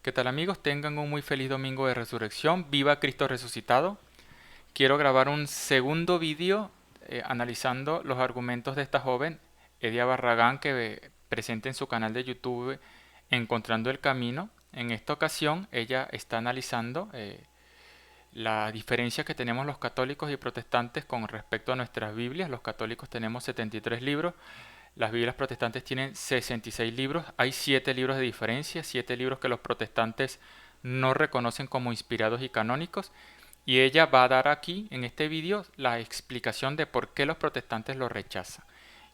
¿Qué tal amigos? Tengan un muy feliz domingo de resurrección. Viva Cristo resucitado. Quiero grabar un segundo vídeo analizando los argumentos de esta joven, Edia Barragán, que presenta en su canal de YouTube Encontrando el Camino. En esta ocasión ella está analizando la diferencia que tenemos los católicos y protestantes con respecto a nuestras Biblias. Los católicos tenemos 73 libros, las Biblias protestantes tienen 66 libros, hay 7 libros de diferencia, 7 libros que los protestantes no reconocen como inspirados y canónicos, y ella va a dar aquí en este vídeo la explicación de por qué los protestantes lo rechazan.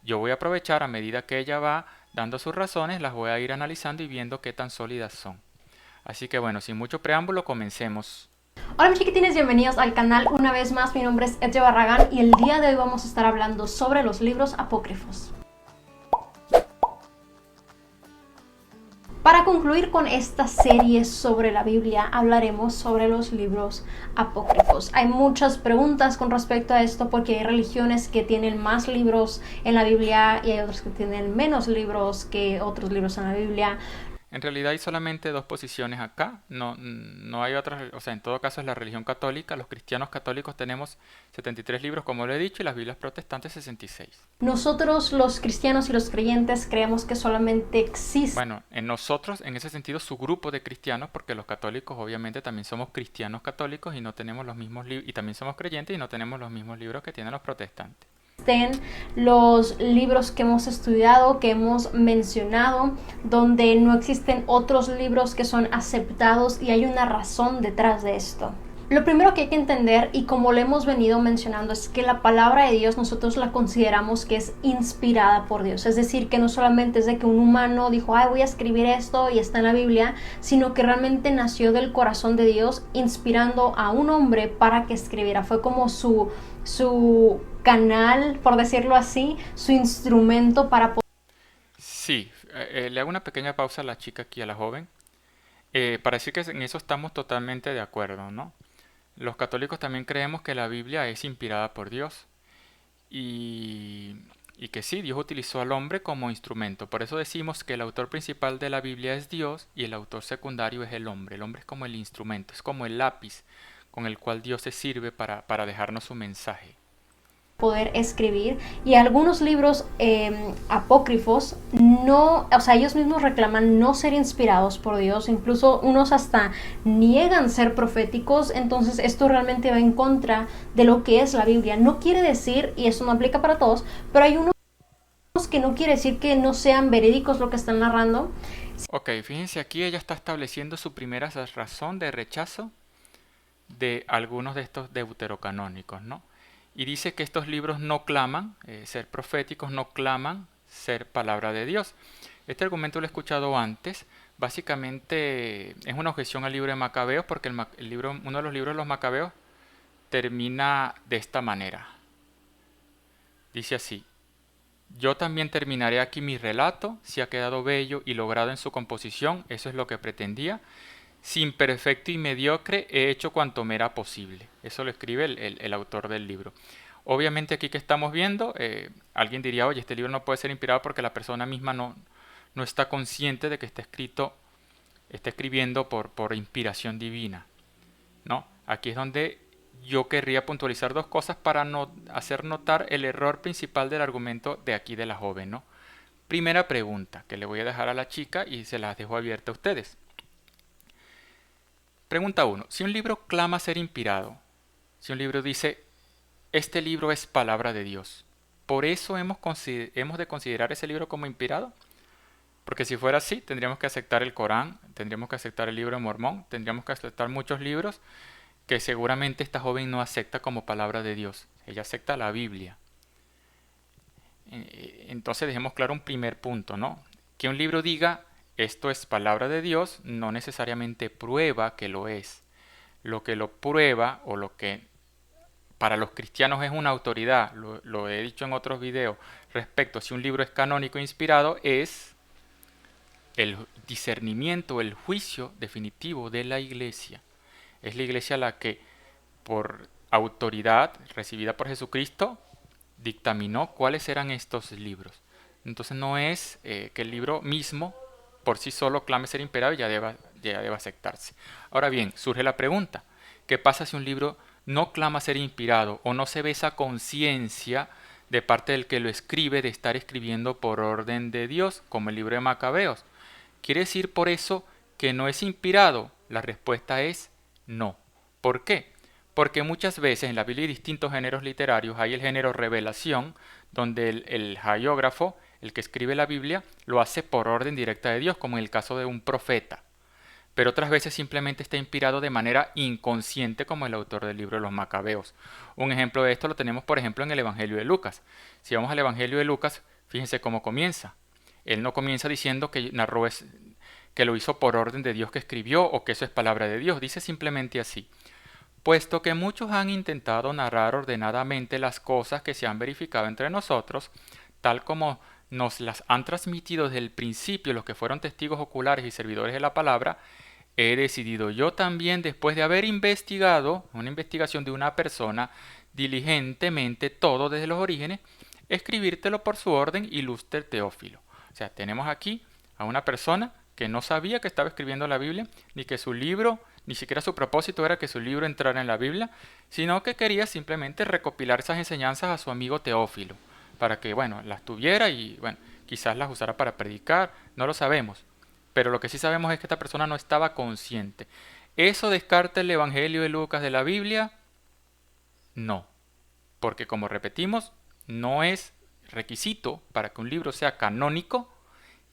Yo voy a aprovechar a medida que ella va dando sus razones, las voy a ir analizando y viendo qué tan sólidas son. Así que bueno, sin mucho preámbulo, comencemos. Hola mis chiquitines, bienvenidos al canal una vez más. Mi nombre es Edia Barragán y el día de hoy vamos a estar hablando sobre los libros apócrifos. Para concluir con esta serie sobre la Biblia, hablaremos sobre los libros apócrifos. Hay muchas preguntas con respecto a esto porque hay religiones que tienen más libros en la Biblia y hay otras que tienen menos libros que otros libros en la Biblia. En realidad hay solamente dos posiciones acá, no hay otras, o sea, en todo caso es la religión católica, los cristianos católicos tenemos 73 libros como lo he dicho y las Biblias protestantes 66. Nosotros los cristianos y los creyentes creemos que solamente existe. Bueno, en nosotros, en ese sentido, su grupo de cristianos, porque los católicos obviamente también somos cristianos católicos y no tenemos los mismos libros, y también somos creyentes y no tenemos los mismos libros que tienen los protestantes. Los libros que hemos estudiado, que hemos mencionado, donde no existen otros libros que son aceptados y hay una razón detrás de esto. Lo primero que hay que entender, y como lo hemos venido mencionando, es que la palabra de Dios nosotros la consideramos que es inspirada por Dios. Es decir, que no solamente es de que un humano dijo, ay, voy a escribir esto y está en la Biblia, sino que realmente nació del corazón de Dios inspirando a un hombre para que escribiera. Fue como su canal, por decirlo así, su instrumento para poder. Sí, le hago una pequeña pausa a la chica aquí, a la joven, para decir que en eso estamos totalmente de acuerdo, ¿no? Los católicos también creemos que la Biblia es inspirada por Dios y, y que sí, Dios utilizó al hombre como instrumento. Por eso decimos que el autor principal de la Biblia es Dios y el autor secundario es el hombre. El hombre es como el instrumento, es como el lápiz con el cual Dios se sirve para dejarnos su mensaje. Poder escribir, y algunos libros apócrifos no, o sea, ellos mismos reclaman no ser inspirados por Dios, incluso unos hasta niegan ser proféticos. Entonces esto realmente va en contra de lo que es la Biblia. No quiere decir, y eso no aplica para todos, pero hay unos que no quiere decir que no sean verídicos lo que están narrando. Ok, fíjense aquí ella está estableciendo su primera razón de rechazo de algunos de estos deuterocanónicos, ¿no? Y dice que estos libros no claman ser proféticos, no claman ser palabra de Dios. Este argumento lo he escuchado antes. Básicamente es una objeción al libro de Macabeos porque uno de los libros de los Macabeos termina de esta manera. Dice así: yo también terminaré aquí mi relato, si ha quedado bello y logrado en su composición, eso es lo que pretendía. Sin perfecto y mediocre he hecho cuanto me era posible. Eso lo escribe el autor del libro. Obviamente aquí que estamos viendo, alguien diría, oye, este libro no puede ser inspirado porque la persona misma no está consciente de que está escribiendo por inspiración divina, ¿no? Aquí es donde yo querría puntualizar dos cosas para no hacer notar el error principal del argumento de aquí de la joven, ¿no? Primera pregunta que le voy a dejar a la chica y se las dejo abierta a ustedes. Pregunta 1. Si un libro clama ser inspirado, si un libro dice, este libro es palabra de Dios, ¿por eso hemos de considerar ese libro como inspirado? Porque si fuera así, tendríamos que aceptar el Corán, tendríamos que aceptar el libro de Mormón, tendríamos que aceptar muchos libros que seguramente esta joven no acepta como palabra de Dios. Ella acepta la Biblia. Entonces dejemos claro un primer punto, ¿no? Que un libro diga esto es palabra de Dios no necesariamente prueba que lo es. Lo que lo prueba o lo que para los cristianos es una autoridad, lo he dicho en otros videos, respecto a si un libro es canónico e inspirado, es el discernimiento, el juicio definitivo de la iglesia. Es la iglesia la que, por autoridad recibida por Jesucristo, dictaminó cuáles eran estos libros. Entonces no es que el libro mismo por sí solo clame ser inspirado y ya ya debe aceptarse. Ahora bien, surge la pregunta, ¿qué pasa si un libro no clama ser inspirado o no se ve esa conciencia de parte del que lo escribe de estar escribiendo por orden de Dios, como el libro de Macabeos? ¿Quiere decir por eso que no es inspirado? La respuesta es no. ¿Por qué? Porque muchas veces en la Biblia hay distintos géneros literarios. Hay el género revelación, donde el hagiógrafo, el que escribe la Biblia, lo hace por orden directa de Dios, como en el caso de un profeta. Pero otras veces simplemente está inspirado de manera inconsciente, como el autor del libro de los Macabeos. Un ejemplo de esto lo tenemos, por ejemplo, en el Evangelio de Lucas. Si vamos al Evangelio de Lucas, fíjense cómo comienza. Él no comienza diciendo que narró que lo hizo por orden de Dios que escribió o que eso es palabra de Dios. Dice simplemente así: puesto que muchos han intentado narrar ordenadamente las cosas que se han verificado entre nosotros, tal como nos las han transmitido desde el principio los que fueron testigos oculares y servidores de la palabra, he decidido yo también, después de haber investigado una investigación de una persona diligentemente todo desde los orígenes, escribírtelo por su orden, ilustre Teófilo. O sea, tenemos aquí a una persona que no sabía que estaba escribiendo la Biblia, ni que su libro, ni siquiera su propósito era que su libro entrara en la Biblia, sino que quería simplemente recopilar esas enseñanzas a su amigo Teófilo, para que, bueno, las tuviera y, bueno, quizás las usara para predicar, no lo sabemos. Pero lo que sí sabemos es que esta persona no estaba consciente. ¿Eso descarta el Evangelio de Lucas de la Biblia? No, porque como repetimos, no es requisito para que un libro sea canónico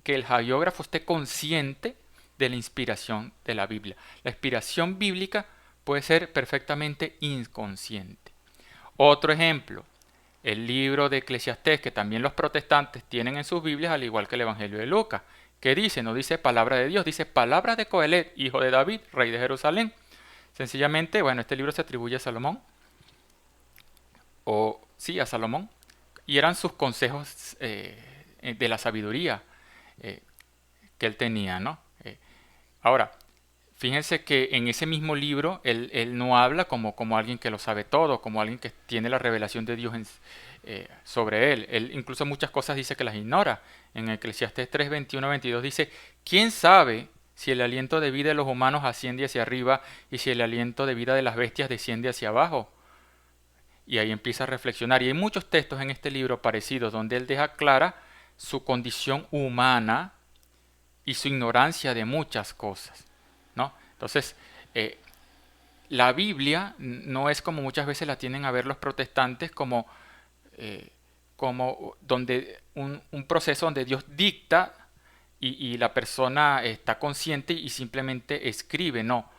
que el hagiógrafo esté consciente de la inspiración de la Biblia. La inspiración bíblica puede ser perfectamente inconsciente. Otro ejemplo, el libro de Eclesiastés, que también los protestantes tienen en sus Biblias, al igual que el Evangelio de Lucas. ¿Qué dice? No dice palabra de Dios, dice palabra de Coelet, hijo de David, rey de Jerusalén. Sencillamente, bueno, este libro se atribuye a Salomón, o sí, a Salomón, y eran sus consejos de la sabiduría que él tenía, ¿no? Ahora, fíjense que en ese mismo libro él no habla como alguien que lo sabe todo, como alguien que tiene la revelación de Dios sobre él. Él incluso muchas cosas dice que las ignora. En Eclesiastés 3, 21, 22 dice: ¿quién sabe si el aliento de vida de los humanos asciende hacia arriba y si el aliento de vida de las bestias desciende hacia abajo? Y ahí empieza a reflexionar. Y hay muchos textos en este libro parecidos donde él deja clara su condición humana y su ignorancia de muchas cosas, ¿no? Entonces, la Biblia no es como muchas veces la tienen a ver los protestantes como donde un proceso donde Dios dicta y la persona está consciente y simplemente escribe. No,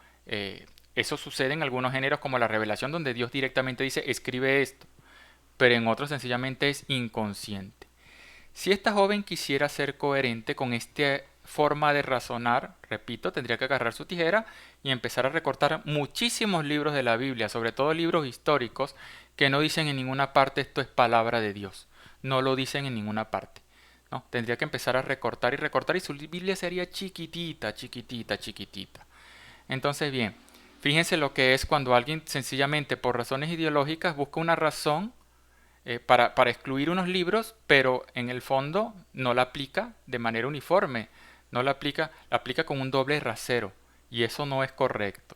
eso sucede en algunos géneros como la revelación, donde Dios directamente dice escribe esto, pero en otros sencillamente es inconsciente. Si esta joven quisiera ser coherente con esta forma de razonar, repito, tendría que agarrar su tijera y empezar a recortar muchísimos libros de la Biblia, sobre todo libros históricos, que no dicen en ninguna parte esto es palabra de Dios. No lo dicen en ninguna parte, ¿no? Tendría que empezar a recortar y recortar y su Biblia sería chiquitita, chiquitita, chiquitita. Entonces, bien, fíjense lo que es cuando alguien sencillamente por razones ideológicas busca una razón para excluir unos libros, pero en el fondo no la aplica de manera uniforme, no la aplica con un doble rasero, y eso no es correcto.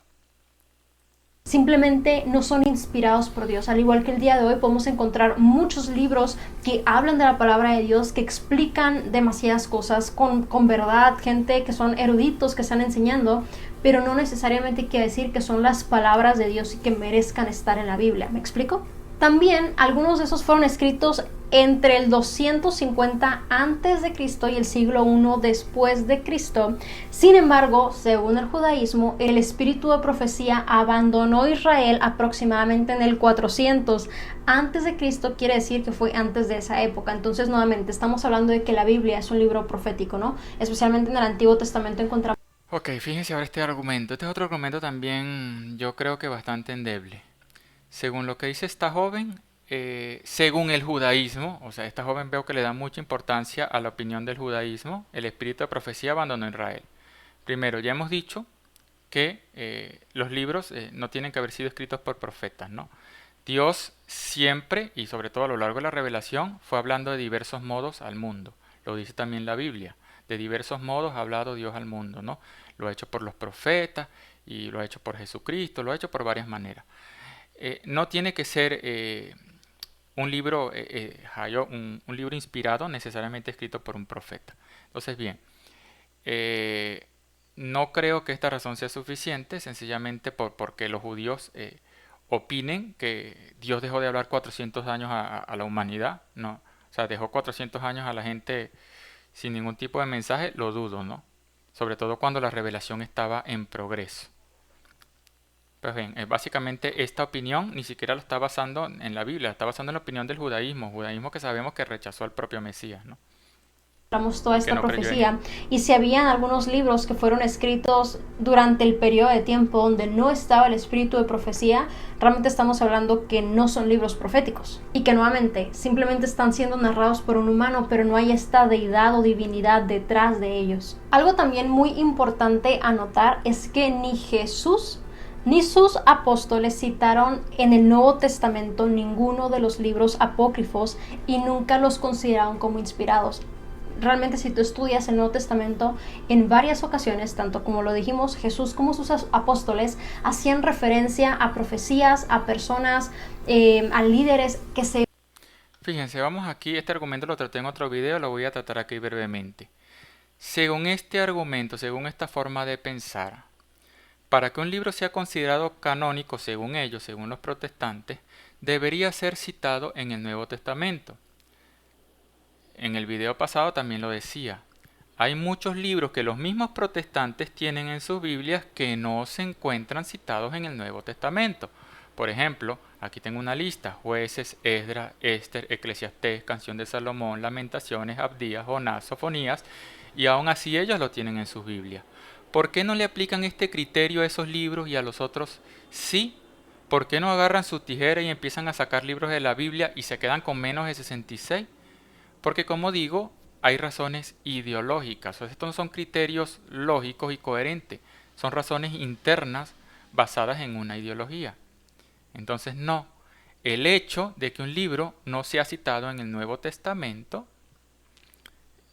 Simplemente no son inspirados por Dios. Al igual que el día de hoy podemos encontrar muchos libros que hablan de la palabra de Dios, que explican demasiadas cosas con verdad, gente que son eruditos, que están enseñando, pero no necesariamente quiere decir que son las palabras de Dios y que merezcan estar en la Biblia. ¿Me explico? También algunos de esos fueron escritos entre el 250 antes de Cristo y el siglo I después de Cristo. Sin embargo, según el judaísmo, el espíritu de profecía abandonó Israel aproximadamente en el 400 antes de Cristo, quiere decir que fue antes de esa época. Entonces, nuevamente, estamos hablando de que la Biblia es un libro profético, ¿no? Especialmente en el Antiguo Testamento encontramos. Ok, fíjense ahora este argumento. Este es otro argumento también, yo creo que bastante endeble. Según lo que dice esta joven, según el judaísmo, o sea, esta joven veo que le da mucha importancia a la opinión del judaísmo, el espíritu de profecía abandonó Israel. Primero, ya hemos dicho que los libros no tienen que haber sido escritos por profetas, ¿no? Dios siempre, y sobre todo a lo largo de la revelación, fue hablando de diversos modos al mundo. Lo dice también la Biblia. De diversos modos ha hablado Dios al mundo, ¿no? Lo ha hecho por los profetas y lo ha hecho por Jesucristo, lo ha hecho por varias maneras. No tiene que ser un libro, un libro inspirado necesariamente escrito por un profeta. Entonces, bien, eh, no creo que esta razón sea suficiente, sencillamente porque los judíos opinen que Dios dejó de hablar 400 años a la humanidad, ¿no? O sea, dejó 400 años a la gente sin ningún tipo de mensaje, lo dudo, ¿no? Sobre todo cuando la revelación estaba en progreso. Pues bien, básicamente esta opinión ni siquiera lo está basando en la Biblia, está basando en la opinión del judaísmo que sabemos que rechazó al propio Mesías, ¿no? Toda Y que esta no creyó en él. profecía y si habían algunos libros que fueron escritos durante el periodo de tiempo donde no estaba el espíritu de profecía, realmente estamos hablando que no son libros proféticos y que nuevamente simplemente están siendo narrados por un humano, pero no hay esta deidad o divinidad detrás de ellos. Algo también muy importante a notar es que ni Jesús ni sus apóstoles citaron en el Nuevo Testamento ninguno de los libros apócrifos y nunca los consideraron como inspirados. Realmente si tú estudias el Nuevo Testamento, en varias ocasiones, tanto como lo dijimos, Jesús como sus apóstoles hacían referencia a profecías, a personas, a líderes que se... Fíjense, vamos aquí, este argumento lo traté en otro video, lo voy a tratar aquí brevemente. Según este argumento, según esta forma de pensar, para que un libro sea considerado canónico según ellos, según los protestantes, debería ser citado en el Nuevo Testamento. En el video pasado también lo decía. Hay muchos libros que los mismos protestantes tienen en sus Biblias que no se encuentran citados en el Nuevo Testamento. Por ejemplo, aquí tengo una lista: Jueces, Esdras, Esther, Eclesiastés, Canción de Salomón, Lamentaciones, Abdías, Jonás, Sofonías, y aún así ellos lo tienen en sus Biblias. ¿Por qué no le aplican este criterio a esos libros y a los otros sí? ¿Por qué no agarran su tijera y empiezan a sacar libros de la Biblia y se quedan con menos de 66? Porque como digo, hay razones ideológicas. O sea, estos no son criterios lógicos y coherentes. Son razones internas basadas en una ideología. Entonces no. El hecho de que un libro no sea citado en el Nuevo Testamento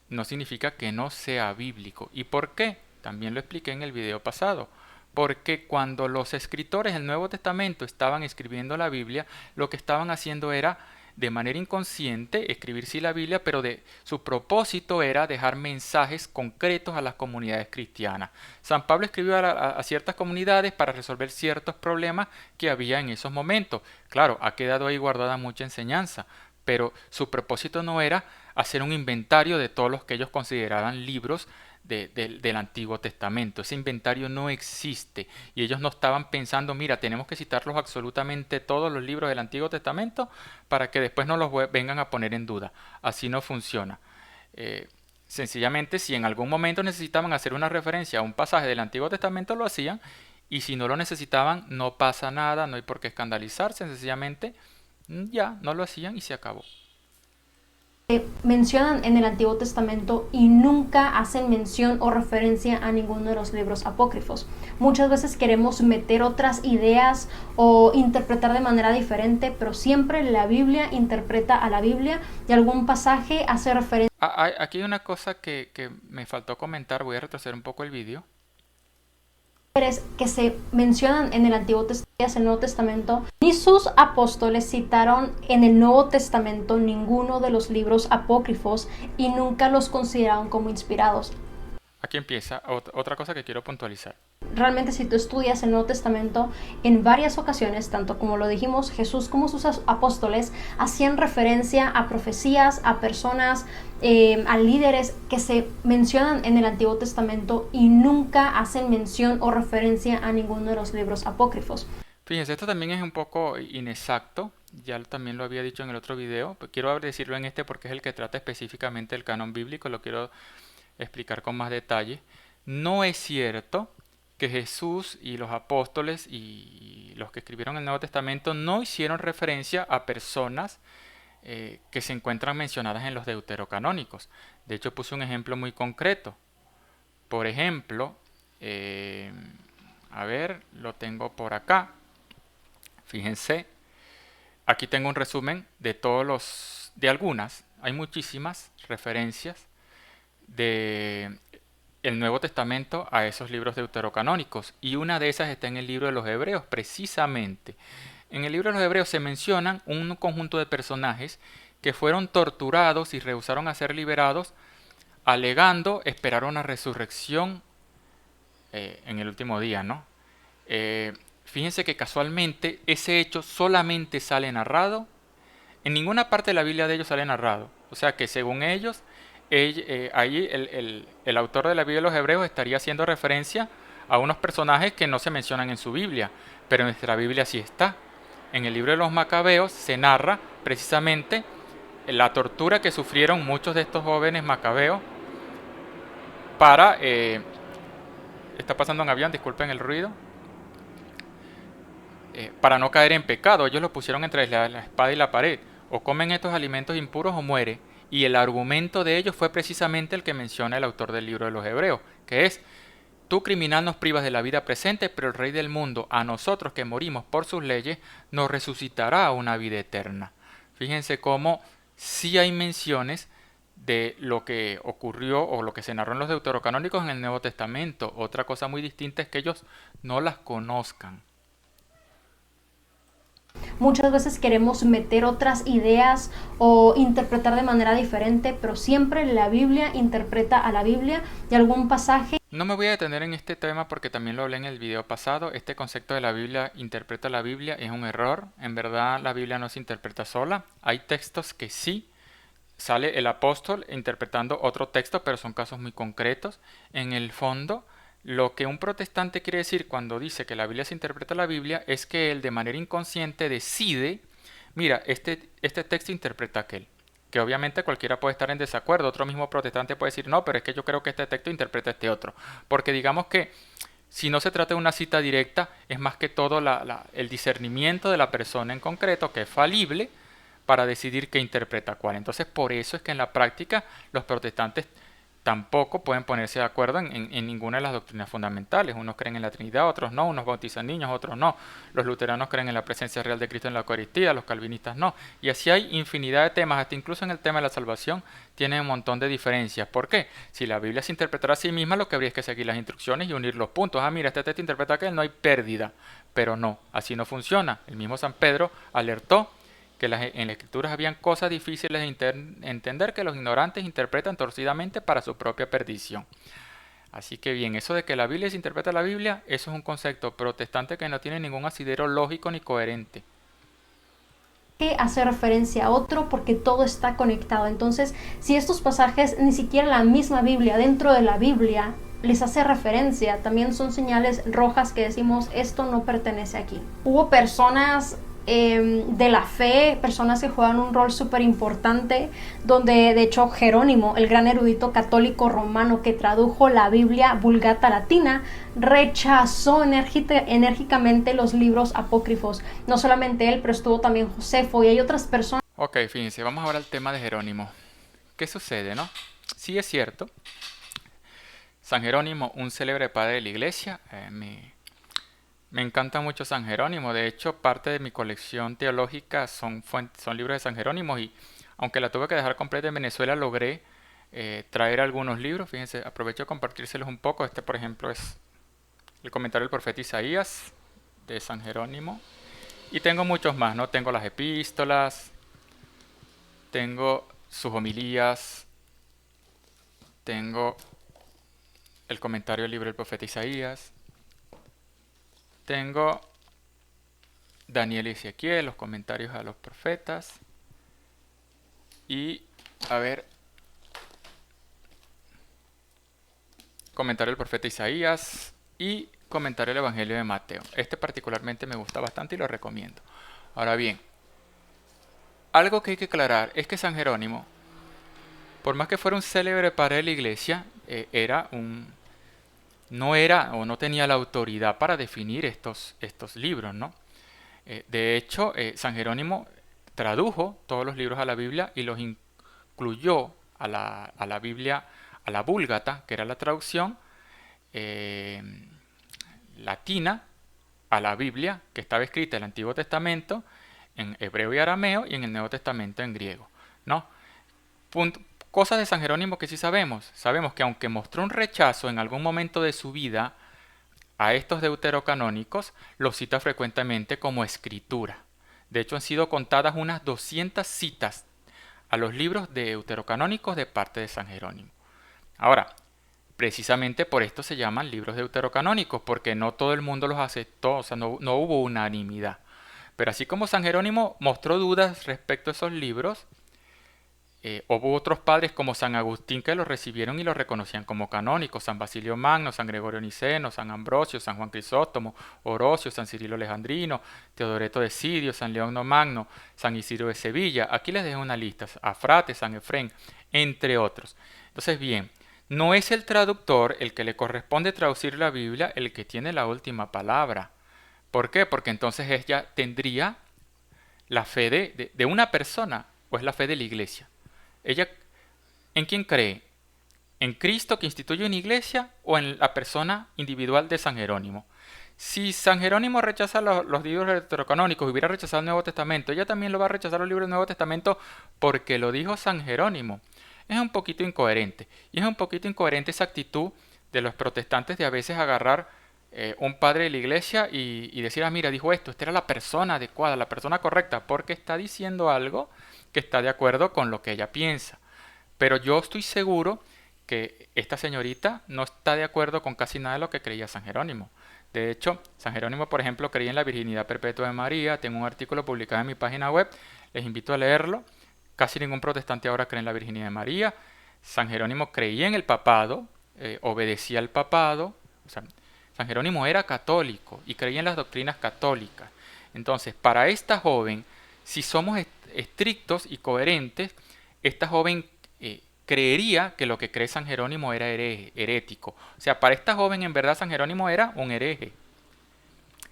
no significa que no sea bíblico. ¿Y por qué? También lo expliqué en el video pasado. Porque cuando los escritores del Nuevo Testamento estaban escribiendo la Biblia, lo que estaban haciendo era, de manera inconsciente, escribir sí la Biblia, pero su propósito era dejar mensajes concretos a las comunidades cristianas. San Pablo escribió a ciertas comunidades para resolver ciertos problemas que había en esos momentos. Claro, ha quedado ahí guardada mucha enseñanza, pero su propósito no era hacer un inventario de todos los que ellos consideraban libros del Antiguo Testamento. Ese inventario no existe y ellos no estaban pensando, mira, tenemos que citarlos absolutamente todos los libros del Antiguo Testamento para que después no los vengan a poner en duda. Así no funciona. Sencillamente, si en algún momento necesitaban hacer una referencia a un pasaje del Antiguo Testamento, lo hacían, y si no lo necesitaban, no pasa nada, no hay por qué escandalizarse, sencillamente ya no lo hacían y se acabó. mencionan en el Antiguo Testamento y nunca hacen mención o referencia a ninguno de los libros apócrifos. Muchas veces queremos meter otras ideas o interpretar de manera diferente, pero siempre la Biblia interpreta a la Biblia y algún pasaje hace referencia. Aquí hay una cosa que me faltó comentar, voy a retroceder un poco el vídeo. Que se mencionan en el Antiguo Testamento, el Nuevo Testamento, ni sus apóstoles citaron en el Nuevo Testamento ninguno de los libros apócrifos y nunca los consideraron como inspirados. Aquí empieza otra cosa que quiero puntualizar. Realmente si tú estudias el Nuevo Testamento, en varias ocasiones, tanto como lo dijimos, Jesús como sus apóstoles hacían referencia a profecías, a personas, a líderes que se mencionan en el Antiguo Testamento y nunca hacen mención o referencia a ninguno de los libros apócrifos. Fíjense, esto también es un poco inexacto, ya también lo había dicho en el otro video, pero quiero decirlo en este porque es el que trata específicamente el canon bíblico, lo quiero explicar con más detalle. No es cierto que Jesús y los apóstoles y los que escribieron el Nuevo Testamento no hicieron referencia a personas que se encuentran mencionadas en los deuterocanónicos. De hecho, puse un ejemplo muy concreto. Por ejemplo, a ver, lo tengo por acá. Fíjense, aquí tengo un resumen de algunas, hay muchísimas referencias de el Nuevo Testamento a esos libros deuterocanónicos, y una de esas está en el libro de los Hebreos, precisamente. En el libro de los Hebreos se mencionan un conjunto de personajes que fueron torturados y rehusaron a ser liberados, alegando esperar una resurrección en el último día, ¿no? Fíjense que casualmente ese hecho solamente sale narrado, en ninguna parte de la Biblia de ellos sale narrado. O sea que según ellos, ahí el autor de la Biblia de los Hebreos estaría haciendo referencia a unos personajes que no se mencionan en su Biblia, pero en nuestra Biblia sí está. En el libro de los Macabeos se narra precisamente la tortura que sufrieron muchos de estos jóvenes macabeos para... está pasando un avión, disculpen el ruido. Para no caer en pecado. Ellos lo pusieron entre la espada y la pared. O comen estos alimentos impuros o muere. Y el argumento de ellos fue precisamente el que menciona el autor del libro de los Hebreos, que es: tú, criminal, nos privas de la vida presente, pero el Rey del mundo, a nosotros que morimos por sus leyes, nos resucitará a una vida eterna. Fíjense cómo sí hay menciones de lo que ocurrió o lo que se narró en los deuterocanónicos en el Nuevo Testamento. Otra cosa muy distinta es que ellos no las conozcan. Muchas veces queremos meter otras ideas o interpretar de manera diferente, pero siempre la Biblia interpreta a la Biblia y algún pasaje. No me voy a detener en este tema porque también lo hablé en el video pasado. Este concepto de la Biblia interpreta la Biblia es un error. En verdad la Biblia no se interpreta sola. Hay textos que sí sale el apóstol interpretando otro texto, pero son casos muy concretos. En el fondo, lo que un protestante quiere decir cuando dice que la Biblia se interpreta la Biblia es que él de manera inconsciente decide: mira, este texto interpreta aquel. Que obviamente cualquiera puede estar en desacuerdo. Otro mismo protestante puede decir: no, pero es que yo creo que este texto interpreta este otro. Porque digamos que si no se trata de una cita directa, es más que todo el discernimiento de la persona en concreto, que es falible, para decidir qué interpreta cuál. Entonces, por eso es que en la práctica los protestantes tampoco pueden ponerse de acuerdo en ninguna de las doctrinas fundamentales. Unos creen en la Trinidad, otros no. Unos bautizan niños, otros no. Los luteranos creen en la presencia real de Cristo en la Eucaristía, los calvinistas no. Y así hay infinidad de temas, hasta incluso en el tema de la salvación tiene un montón de diferencias. ¿Por qué? Si la Biblia se interpretara a sí misma, lo que habría es que seguir las instrucciones y unir los puntos. Ah, mira, este texto interpreta aquel, no hay pérdida. Pero no, así no funciona. El mismo San Pedro alertó que en las escrituras habían cosas difíciles de entender, que los ignorantes interpretan torcidamente para su propia perdición. Así que bien, eso de que la Biblia se interpreta la Biblia, eso es un concepto protestante que no tiene ningún asidero lógico ni coherente. Que hace referencia a otro porque todo está conectado. Entonces, si estos pasajes, ni siquiera la misma Biblia, dentro de la Biblia, les hace referencia, también son señales rojas que decimos: esto no pertenece aquí. Hubo personas de la fe, personas que juegan un rol súper importante, donde de hecho Jerónimo, el gran erudito católico romano que tradujo la Biblia Vulgata Latina, rechazó enérgicamente los libros apócrifos. No solamente él, pero estuvo también Josefo y hay otras personas. Ok, fíjense, vamos ahora al tema de Jerónimo. ¿Qué sucede, no? Sí es cierto, San Jerónimo, un célebre padre de la iglesia, me encanta mucho San Jerónimo. De hecho, parte de mi colección teológica son libros de San Jerónimo, y aunque la tuve que dejar completa en Venezuela, logré traer algunos libros. Fíjense, aprovecho de compartírselos un poco. Este, por ejemplo, es el comentario del profeta Isaías de San Jerónimo. Y tengo muchos más, ¿no? Tengo las epístolas, tengo sus homilías, tengo el comentario del libro del profeta Isaías, tengo Daniel y Ezequiel, los comentarios a los profetas. Y, a ver, comentario del profeta Isaías y comentario del Evangelio de Mateo. Este particularmente me gusta bastante y lo recomiendo. Ahora bien, algo que hay que aclarar es que San Jerónimo, por más que fuera un célebre padre de la iglesia, no era o no tenía la autoridad para definir estos libros, ¿no? De hecho, San Jerónimo tradujo todos los libros a la Biblia y los incluyó a la Biblia, a la Vulgata, que era la traducción latina a la Biblia, que estaba escrita en el Antiguo Testamento en hebreo y arameo, y en el Nuevo Testamento en griego, ¿no? cosas de San Jerónimo que sí sabemos. Sabemos que aunque mostró un rechazo en algún momento de su vida a estos deuterocanónicos, los cita frecuentemente como escritura. De hecho, han sido contadas unas 200 citas a los libros deuterocanónicos de parte de San Jerónimo. Ahora, precisamente por esto se llaman libros deuterocanónicos, porque no todo el mundo los aceptó, o sea, no hubo unanimidad. Pero así como San Jerónimo mostró dudas respecto a esos libros, hubo otros padres como San Agustín que los recibieron y los reconocían como canónicos: San Basilio Magno, San Gregorio Niceno, San Ambrosio, San Juan Crisóstomo, Orocio, San Cirilo Alejandrino, Teodoreto de Sirio, San León Magno, San Isidro de Sevilla. Aquí les dejo una lista: Afrate, San Efrén, entre otros. Entonces, bien, no es el traductor el que le corresponde traducir la Biblia el que tiene la última palabra. ¿Por qué? Porque entonces ella tendría la fe de una persona, o es la fe de la iglesia. Ella, ¿en quién cree? ¿En Cristo que instituye una iglesia o en la persona individual de San Jerónimo? Si San Jerónimo rechaza los libros deuterocanónicos y hubiera rechazado el Nuevo Testamento, ella también lo va a rechazar los libros del Nuevo Testamento porque lo dijo San Jerónimo. Es un poquito incoherente. Y es un poquito incoherente esa actitud de los protestantes de a veces agarrar un padre de la iglesia y decir: ah, mira, dijo esto, esta era la persona adecuada, la persona correcta, porque está diciendo algo que está de acuerdo con lo que ella piensa. Pero yo estoy seguro que esta señorita no está de acuerdo con casi nada de lo que creía San Jerónimo. De hecho, San Jerónimo, por ejemplo, creía en la virginidad perpetua de María. Tengo un artículo publicado en mi página web, les invito a leerlo. Casi ningún protestante ahora cree en la virginidad de María. San Jerónimo creía en el papado, obedecía al papado. O sea, San Jerónimo era católico y creía en las doctrinas católicas. Entonces, para esta joven, si somos estrictos y coherentes, esta joven creería que lo que cree San Jerónimo era herético. O sea, para esta joven en verdad San Jerónimo era un hereje.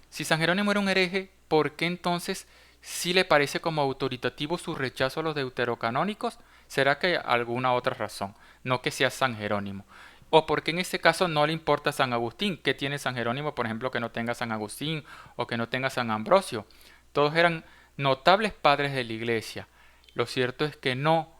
Si San Jerónimo era un hereje, ¿por qué entonces sí le parece como autoritativo su rechazo a los deuterocanónicos? ¿Será que hay alguna otra razón? No que sea San Jerónimo. O porque en este caso no le importa San Agustín. ¿Qué tiene San Jerónimo, por ejemplo, que no tenga San Agustín o que no tenga San Ambrosio? Todos eran notables padres de la iglesia. Lo cierto es que no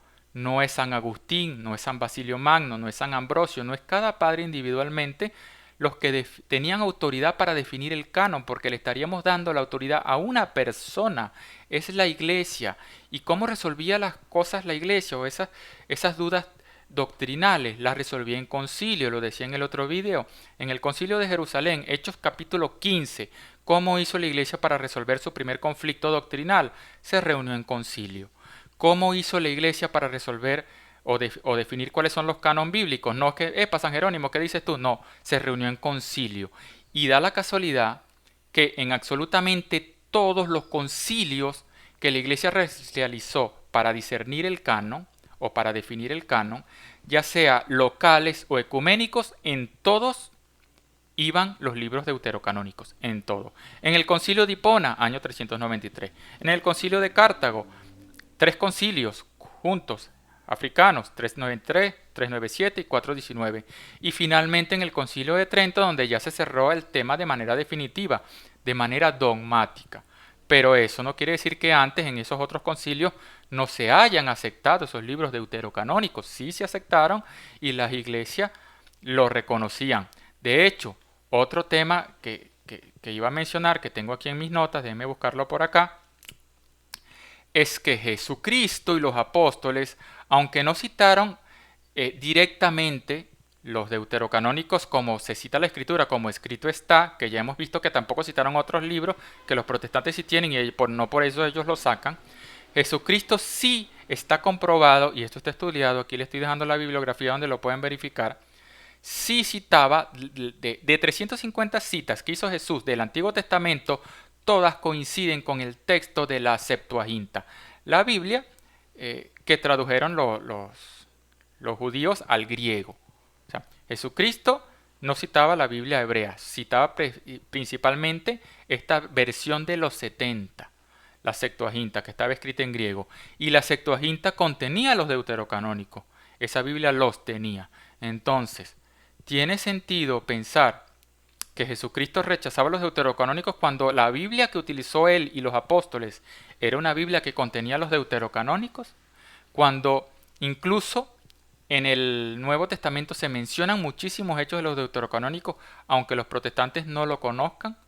es San Agustín, no es San Basilio Magno, no es San Ambrosio, no es cada padre individualmente los que tenían autoridad para definir el canon, porque le estaríamos dando la autoridad a una persona. Es la iglesia. ¿Y cómo resolvía las cosas la iglesia? O esas dudas doctrinales las resolvía en concilio, lo decía en el otro video. En el concilio de Jerusalén, Hechos capítulo 15, ¿cómo hizo la iglesia para resolver su primer conflicto doctrinal? Se reunió en concilio. ¿Cómo hizo la iglesia para resolver o definir cuáles son los cánones bíblicos? No que, San Jerónimo, ¿qué dices tú? No, se reunió en concilio. Y da la casualidad que en absolutamente todos los concilios que la iglesia realizó para discernir el canon o para definir el canon, ya sea locales o ecuménicos, en todos iban los libros deuterocanónicos, en todo. En el concilio de Hipona, año 393. En el concilio de Cartago, 3 concilios juntos, africanos, 393, 397 y 419. Y finalmente en el concilio de Trento, donde ya se cerró el tema de manera definitiva, de manera dogmática. Pero eso no quiere decir que antes en esos otros concilios no se hayan aceptado esos libros deuterocanónicos. Sí se aceptaron y las iglesias lo reconocían. De hecho, otro tema que iba a mencionar, que tengo aquí en mis notas, déjenme buscarlo por acá, es que Jesucristo y los apóstoles, aunque no citaron directamente los deuterocanónicos como se cita la escritura, como escrito está, que ya hemos visto que tampoco citaron otros libros que los protestantes sí tienen y no por eso ellos lo sacan, Jesucristo sí está comprobado, y esto está estudiado, aquí le estoy dejando la bibliografía donde lo pueden verificar, sí citaba de 350 citas que hizo Jesús del Antiguo Testamento, todas coinciden con el texto de la Septuaginta, la Biblia que tradujeron los judíos al griego. O sea, Jesucristo no citaba la Biblia hebrea, citaba principalmente esta versión de los 70, la Septuaginta, que estaba escrita en griego. Y la Septuaginta contenía los deuterocanónicos, esa Biblia los tenía. Entonces, ¿tiene sentido pensar que Jesucristo rechazaba los deuterocanónicos cuando la Biblia que utilizó él y los apóstoles era una Biblia que contenía los deuterocanónicos? Cuando incluso en el Nuevo Testamento se mencionan muchísimos hechos de los deuterocanónicos, aunque los protestantes no lo conozcan,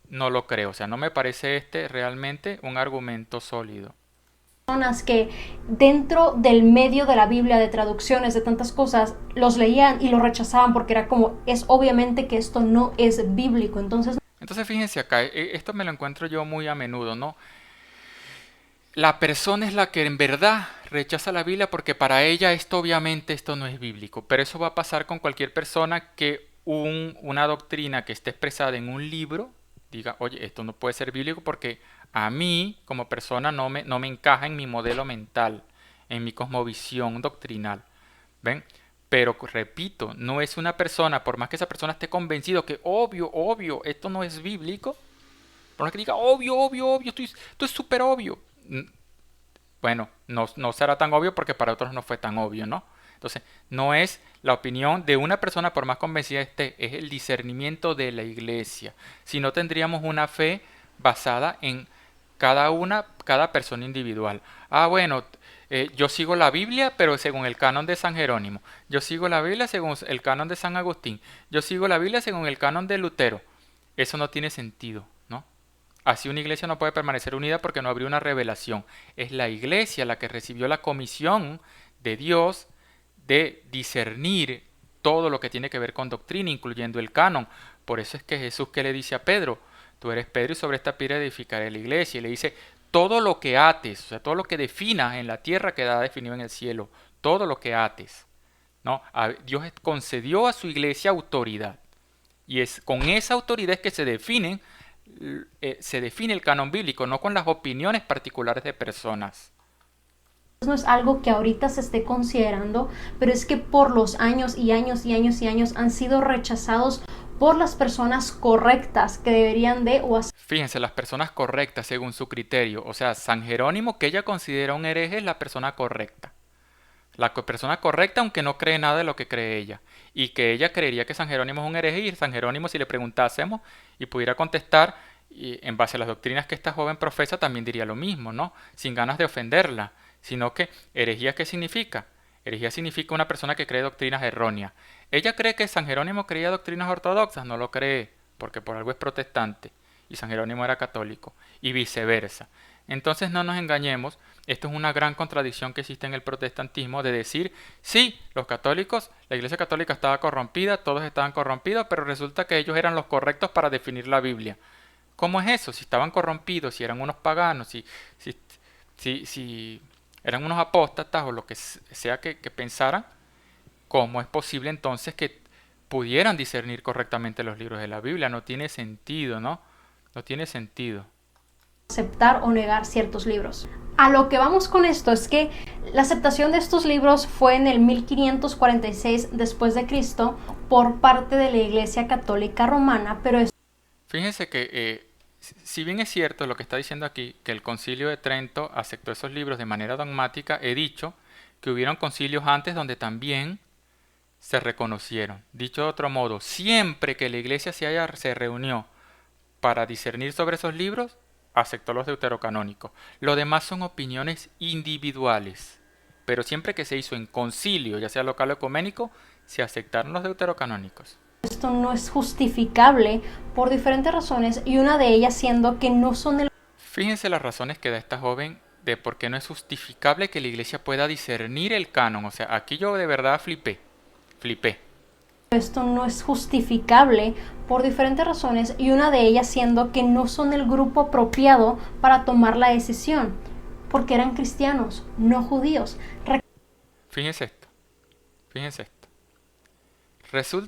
no lo creo. O sea, no me parece este realmente un argumento sólido. Personas que dentro del medio de la Biblia, de traducciones, de tantas cosas, los leían y lo rechazaban porque era como, es obviamente que esto no es bíblico. Entonces fíjense acá, esto me lo encuentro yo muy a menudo, ¿no? La persona es la que en verdad rechaza la Biblia porque para ella esto no es bíblico, pero eso va a pasar con cualquier persona que una doctrina que esté expresada en un libro diga, oye, esto no puede ser bíblico porque a mí como persona no me encaja en mi modelo mental, en mi cosmovisión doctrinal. ¿Ven? Pero repito, no es una persona, por más que esa persona esté convencido que obvio, esto no es bíblico, por más que diga obvio, esto es súper obvio. Bueno, no será tan obvio porque para otros no fue tan obvio, ¿no? Entonces, no es la opinión de una persona por más convencida esté, es el discernimiento de la iglesia. Si no tendríamos una fe basada en cada persona individual. Ah, bueno, yo sigo la Biblia, pero según el canon de San Jerónimo. Yo sigo la Biblia según el canon de San Agustín. Yo sigo la Biblia según el canon de Lutero. Eso no tiene sentido, ¿no? Así una iglesia no puede permanecer unida porque no habría una revelación. Es la iglesia la que recibió la comisión de Dios de discernir todo lo que tiene que ver con doctrina, incluyendo el canon. Por eso es que Jesús, ¿qué le dice a Pedro? Tú eres Pedro y sobre esta piedra edificaré la iglesia. Y le dice, todo lo que ates, o sea, todo lo que definas en la tierra quedará definido en el cielo. Todo lo que ates. ¿No? Dios concedió a su iglesia autoridad. Y es con esa autoridad es que se define el canon bíblico, no con las opiniones particulares de personas. No es algo que ahorita se esté considerando, pero es que por los años y años y años y años han sido rechazados por las personas correctas que deberían de o hacer. Fíjense, las personas correctas según su criterio. O sea, San Jerónimo, que ella considera un hereje, es la persona correcta. La persona correcta, aunque no cree nada de lo que cree ella. Y que ella creería que San Jerónimo es un hereje y San Jerónimo, si le preguntásemos y pudiera contestar y en base a las doctrinas que esta joven profesa, también diría lo mismo, ¿no? Sin ganas de ofenderla. Sino que herejía, ¿qué significa? Herejía significa una persona que cree doctrinas erróneas. Ella cree que San Jerónimo creía doctrinas ortodoxas, no lo cree, porque por algo es protestante y San Jerónimo era católico, y viceversa. Entonces no nos engañemos, esto es una gran contradicción que existe en el protestantismo de decir, sí, los católicos, la iglesia católica estaba corrompida, todos estaban corrompidos, pero resulta que ellos eran los correctos para definir la Biblia. ¿Cómo es eso? Si estaban corrompidos, si eran unos paganos, si eran unos apóstatas o lo que sea que pensaran, ¿cómo es posible entonces que pudieran discernir correctamente los libros de la Biblia? No tiene sentido, ¿no? No tiene sentido. Aceptar o negar ciertos libros. A lo que vamos con esto es que la aceptación de estos libros fue en el 1546 después de Cristo por parte de la Iglesia Católica Romana, pero fíjense que si bien es cierto lo que está diciendo aquí, que el Concilio de Trento aceptó esos libros de manera dogmática, he dicho que hubieron concilios antes donde también se reconocieron. Dicho de otro modo, siempre que la iglesia se reunió para discernir sobre esos libros, aceptó los deuterocanónicos. Lo demás son opiniones individuales, pero siempre que se hizo en concilio, ya sea local o ecuménico, se aceptaron los deuterocanónicos. esto no es justificable por diferentes razones y una de ellas siendo que no son el... Fíjense las razones que da esta joven de por qué no es justificable que la iglesia pueda discernir el canon. O sea, aquí yo de verdad flipé. Esto no es justificable por diferentes razones y una de ellas siendo que no son el grupo apropiado para tomar la decisión, porque eran cristianos, no judíos. Fíjense esto.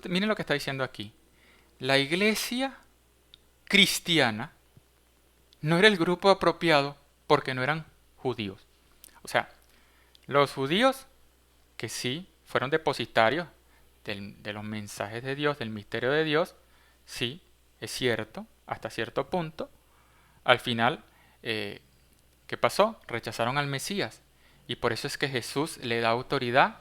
Miren lo que está diciendo aquí. La iglesia cristiana no era el grupo apropiado porque no eran judíos. O sea, los judíos que sí fueron depositarios de los mensajes de Dios, del misterio de Dios, sí, es cierto, hasta cierto punto. Al final, ¿qué pasó? Rechazaron al Mesías. Y por eso es que Jesús le da autoridad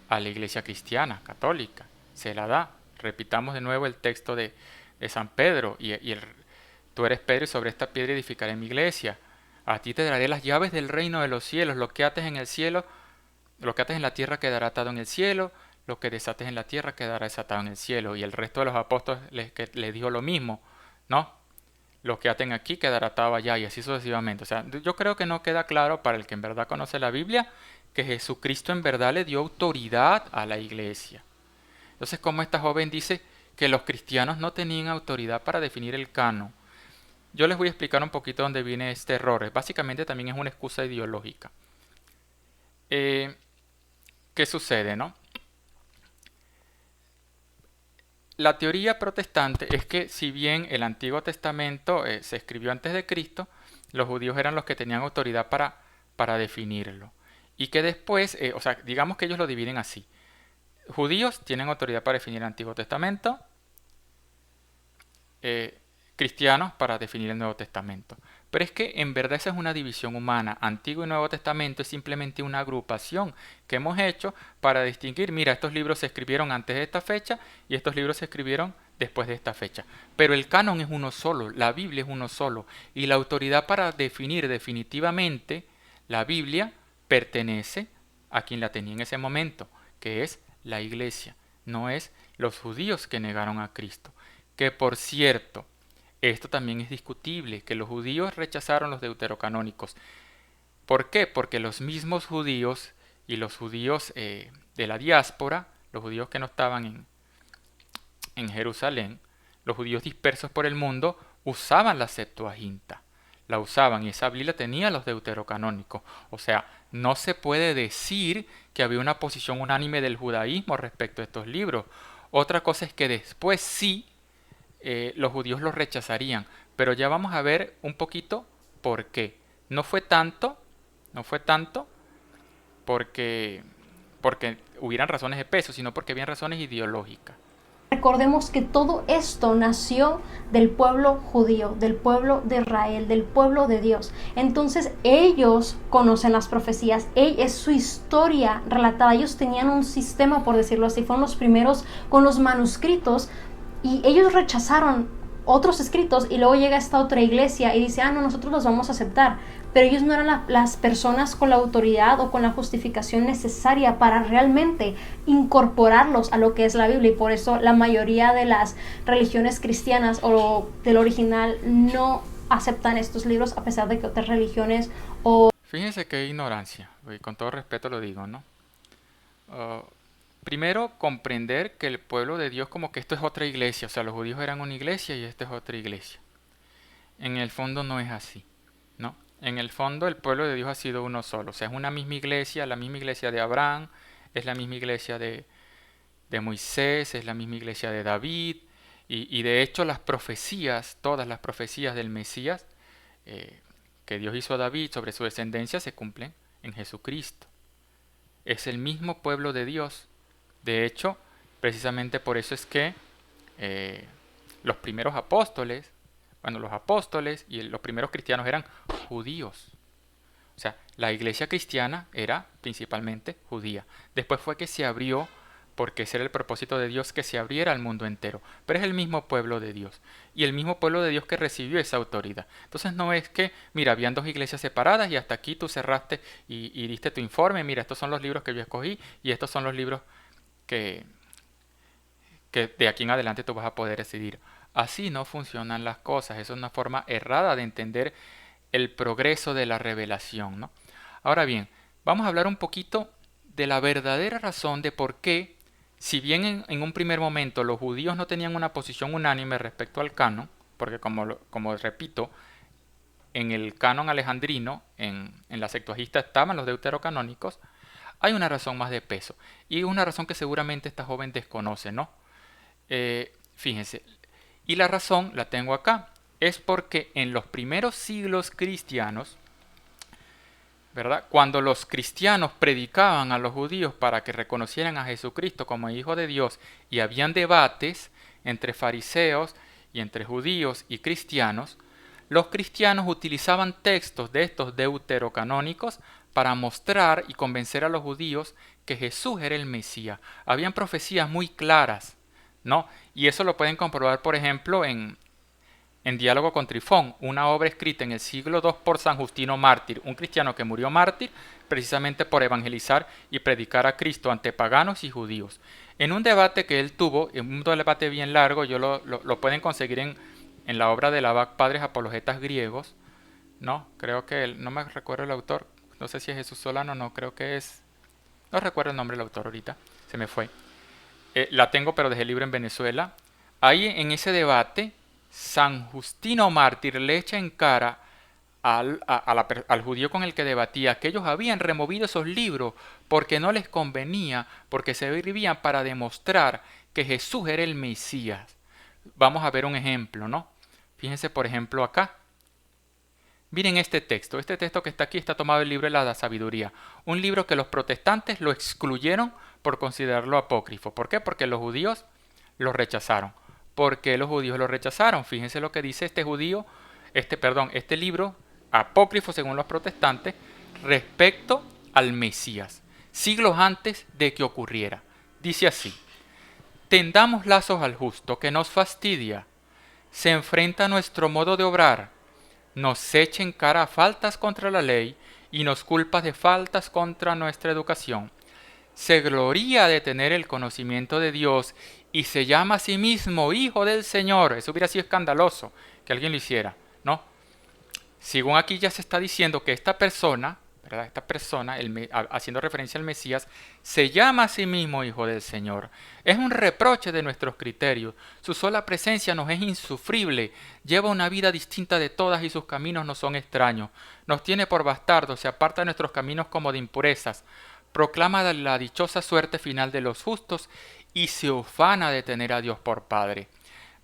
a la iglesia cristiana, católica. Se la da. Repitamos de nuevo el texto de San Pedro. Tú eres Pedro y sobre esta piedra edificaré mi iglesia. A ti te daré las llaves del reino de los cielos. Lo que ates en el cielo Lo que ates en la tierra quedará atado en el cielo, lo que desates en la tierra quedará desatado en el cielo. Y el resto de los apóstoles les dijo lo mismo, ¿no? Lo que aten aquí quedará atado allá y así sucesivamente. O sea, yo creo que no queda claro para el que en verdad conoce la Biblia que Jesucristo en verdad le dio autoridad a la iglesia. Entonces, como esta joven dice que los cristianos no tenían autoridad para definir el canon. Yo les voy a explicar un poquito dónde viene este error. Básicamente también es una excusa ideológica. ¿Qué sucede, no? La teoría protestante es que si bien el Antiguo Testamento se escribió antes de Cristo, los judíos eran los que tenían autoridad para definirlo. Y que después, o sea, digamos que ellos lo dividen así. Judíos tienen autoridad para definir el Antiguo Testamento, cristianos para definir el Nuevo Testamento. Pero es que en verdad esa es una división humana. Antiguo y Nuevo Testamento es simplemente una agrupación que hemos hecho para distinguir, mira, estos libros se escribieron antes de esta fecha y estos libros se escribieron después de esta fecha. Pero el canon es uno solo, la Biblia es uno solo. Y la autoridad para definir definitivamente la Biblia pertenece a quien la tenía en ese momento, que es la iglesia, no es los judíos que negaron a Cristo. Que por cierto, esto también es discutible, que los judíos rechazaron los deuterocanónicos. ¿Por qué? Porque los mismos judíos y los judíos de la diáspora, los judíos que no estaban en Jerusalén, los judíos dispersos por el mundo, usaban la Septuaginta. La usaban y esa Biblia tenía los deuterocanónicos. O sea, no se puede decir que había una posición unánime del judaísmo respecto a estos libros. Otra cosa es que después sí los judíos los rechazarían. Pero ya vamos a ver un poquito por qué. No fue tanto porque hubieran razones de peso, sino porque habían razones ideológicas. Recordemos que todo esto nació del pueblo judío, del pueblo de Israel, del pueblo de Dios. Entonces ellos conocen las profecías, es su historia relatada. Ellos tenían un sistema, por decirlo así, fueron los primeros con los manuscritos y ellos rechazaron otros escritos y luego llega esta otra iglesia y dice, no, nosotros los vamos a aceptar. Pero ellos no eran las personas con la autoridad o con la justificación necesaria para realmente incorporarlos a lo que es la Biblia. Y por eso la mayoría de las religiones cristianas o del original no aceptan estos libros, a pesar de que otras religiones o... Fíjense qué ignorancia, y con todo respeto lo digo, ¿no? Primero, comprender que el pueblo de Dios como que esto es otra iglesia, o sea, los judíos eran una iglesia y esta es otra iglesia. En el fondo no es así, ¿no? En el fondo el pueblo de Dios ha sido uno solo, o sea, es una misma iglesia, la misma iglesia de Abraham, es la misma iglesia de Moisés, es la misma iglesia de David, y de hecho las profecías, todas las profecías del Mesías que Dios hizo a David sobre su descendencia se cumplen en Jesucristo. Es el mismo pueblo de Dios. De hecho, precisamente por eso es que los primeros apóstoles, bueno, los apóstoles y los primeros cristianos eran judíos. O sea, la iglesia cristiana era principalmente judía. Después fue que se abrió, porque ese era el propósito de Dios, que se abriera al mundo entero. Pero es el mismo pueblo de Dios. Y el mismo pueblo de Dios que recibió esa autoridad. Entonces no es que, mira, habían dos iglesias separadas y hasta aquí tú cerraste y diste tu informe. Mira, estos son los libros que yo escogí y estos son los libros que de aquí en adelante tú vas a poder decidir. Así no funcionan las cosas. Es una forma errada de entender el progreso de la revelación, ¿no? Ahora bien, vamos a hablar un poquito de la verdadera razón de por qué, si bien en un primer momento los judíos no tenían una posición unánime respecto al canon, porque como repito, en el canon alejandrino, en la Septuaginta estaban los deuterocanónicos, hay una razón más de peso. Y una razón que seguramente esta joven desconoce, ¿no? Fíjense, y la razón la tengo acá. Es porque en los primeros siglos cristianos, ¿verdad? Cuando los cristianos predicaban a los judíos para que reconocieran a Jesucristo como Hijo de Dios y habían debates entre fariseos y entre judíos y cristianos, los cristianos utilizaban textos de estos deuterocanónicos para mostrar y convencer a los judíos que Jesús era el Mesías. Habían profecías muy claras, ¿no? Y eso lo pueden comprobar, por ejemplo, en en diálogo con Trifón, una obra escrita en el siglo II por San Justino Mártir, un cristiano que murió mártir precisamente por evangelizar y predicar a Cristo ante paganos y judíos. En un debate que él tuvo, en un debate bien largo, lo pueden conseguir en la obra del Abad Padres Apologetas Griegos, ¿no? Creo que no me recuerdo el autor, no sé si es Jesús Solano, no, creo que es, no recuerdo el nombre del autor ahorita, se me fue. La tengo, pero dejé el libro en Venezuela. Ahí en ese debate, San Justino Mártir le echa en cara al judío con el que debatía que ellos habían removido esos libros porque no les convenía, porque servían para demostrar que Jesús era el Mesías. Vamos a ver un ejemplo, ¿no? Fíjense, por ejemplo, acá. Miren este texto que está aquí está tomado del libro de la sabiduría, un libro que los protestantes lo excluyeron por considerarlo apócrifo. ¿Por qué? Porque los judíos lo rechazaron. ¿Por qué los judíos lo rechazaron? Fíjense lo que dice este libro apócrifo según los protestantes respecto al Mesías, siglos antes de que ocurriera. Dice así: tendamos lazos al justo que nos fastidia, se enfrenta a nuestro modo de obrar, nos echa en cara faltas contra la ley y nos culpa de faltas contra nuestra educación. Se gloría de tener el conocimiento de Dios y se llama a sí mismo Hijo del Señor. Eso hubiera sido escandaloso que alguien lo hiciera, ¿no? Según aquí ya se está diciendo que esta persona, ¿verdad? Haciendo referencia al Mesías, se llama a sí mismo Hijo del Señor. Es un reproche de nuestros criterios. Su sola presencia nos es insufrible. Lleva una vida distinta de todas y sus caminos nos son extraños. Nos tiene por bastardos, se aparta de nuestros caminos como de impurezas. Proclama la dichosa suerte final de los justos y se ufana de tener a Dios por Padre.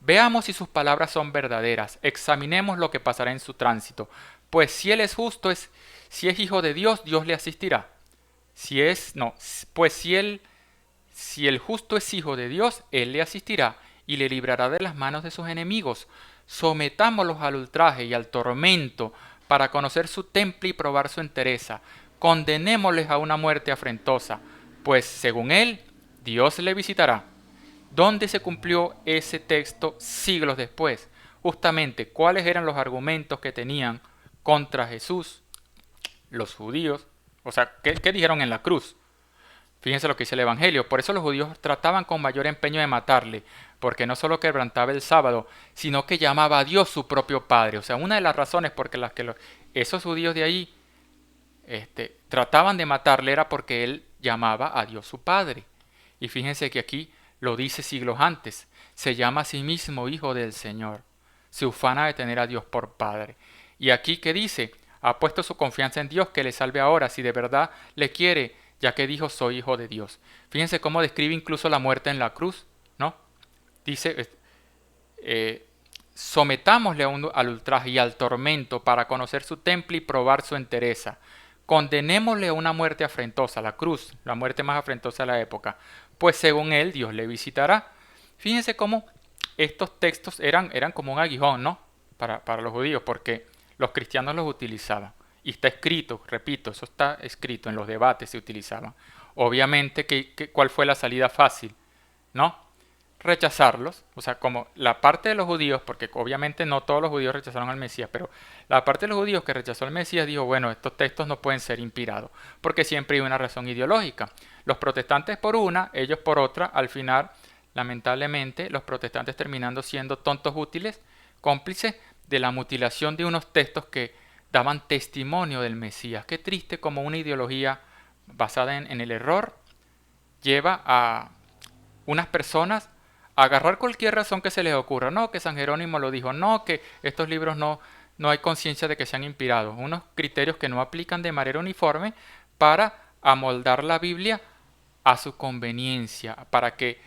Veamos si sus palabras son verdaderas, examinemos lo que pasará en su tránsito, pues si él es justo, si es hijo de Dios, Dios le asistirá. Si el justo es hijo de Dios, él le asistirá y le librará de las manos de sus enemigos. Sometámoslos al ultraje y al tormento para conocer su temple y probar su entereza. Condenémosles a una muerte afrentosa, pues según él, Dios le visitará. ¿Dónde se cumplió ese texto siglos después? Justamente, ¿cuáles eran los argumentos que tenían contra Jesús los judíos? O sea, ¿qué dijeron en la cruz? Fíjense lo que dice el Evangelio. Por eso los judíos trataban con mayor empeño de matarle, porque no solo quebrantaba el sábado, sino que llamaba a Dios su propio Padre. O sea, una de las razones por las que esos judíos de ahí trataban de matarle era porque él llamaba a Dios su Padre. Y fíjense que aquí lo dice siglos antes. Se llama a sí mismo Hijo del Señor. Se ufana de tener a Dios por Padre. Y aquí, ¿qué dice? Ha puesto su confianza en Dios que le salve ahora, si de verdad le quiere, ya que dijo soy hijo de Dios. Fíjense cómo describe incluso la muerte en la cruz, ¿no? Dice, sometámosle al ultraje y al tormento para conocer su temple y probar su entereza. Condenémosle a una muerte afrentosa, la cruz, la muerte más afrentosa de la época, pues según él Dios le visitará. Fíjense cómo estos textos eran como un aguijón, ¿no? Para los judíos, porque los cristianos los utilizaban. Y está escrito, repito, eso está escrito, en los debates se utilizaban. Obviamente, ¿cuál fue la salida fácil? ¿No? Rechazarlos, o sea, como la parte de los judíos, porque obviamente no todos los judíos rechazaron al Mesías, pero la parte de los judíos que rechazó al Mesías dijo, bueno, estos textos no pueden ser inspirados, porque siempre hay una razón ideológica. Los protestantes por una, ellos por otra, al final, lamentablemente, los protestantes terminando siendo tontos útiles, cómplices de la mutilación de unos textos que daban testimonio del Mesías. Qué triste como una ideología basada en el error lleva a unas personas a agarrar cualquier razón que se les ocurra. No, que San Jerónimo lo dijo. No, que estos libros no hay conciencia de que sean inspirados. Unos criterios que no aplican de manera uniforme para amoldar la Biblia a su conveniencia, para que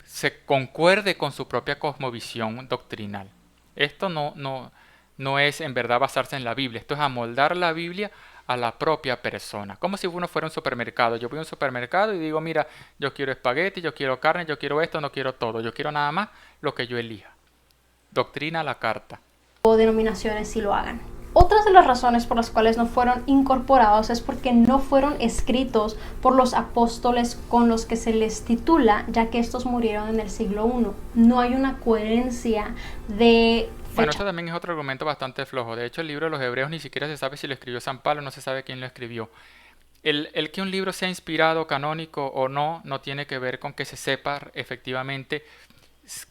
se concuerde con su propia cosmovisión doctrinal. Esto no es en verdad basarse en la Biblia. Esto es amoldar la Biblia a la propia persona. Como si uno fuera a un supermercado. Yo voy a un supermercado y digo, mira, yo quiero espagueti, yo quiero carne, yo quiero esto, no quiero todo. Yo quiero nada más lo que yo elija. Doctrina a la carta. O denominaciones sí lo hagan. Otras de las razones por las cuales no fueron incorporados es porque no fueron escritos por los apóstoles con los que se les titula, ya que estos murieron en el siglo I. No hay una coherencia de Bueno, esto también es otro argumento bastante flojo. De hecho, el libro de los Hebreos ni siquiera se sabe si lo escribió San Pablo, no se sabe quién lo escribió. El que un libro sea inspirado, canónico o no, no tiene que ver con que se sepa efectivamente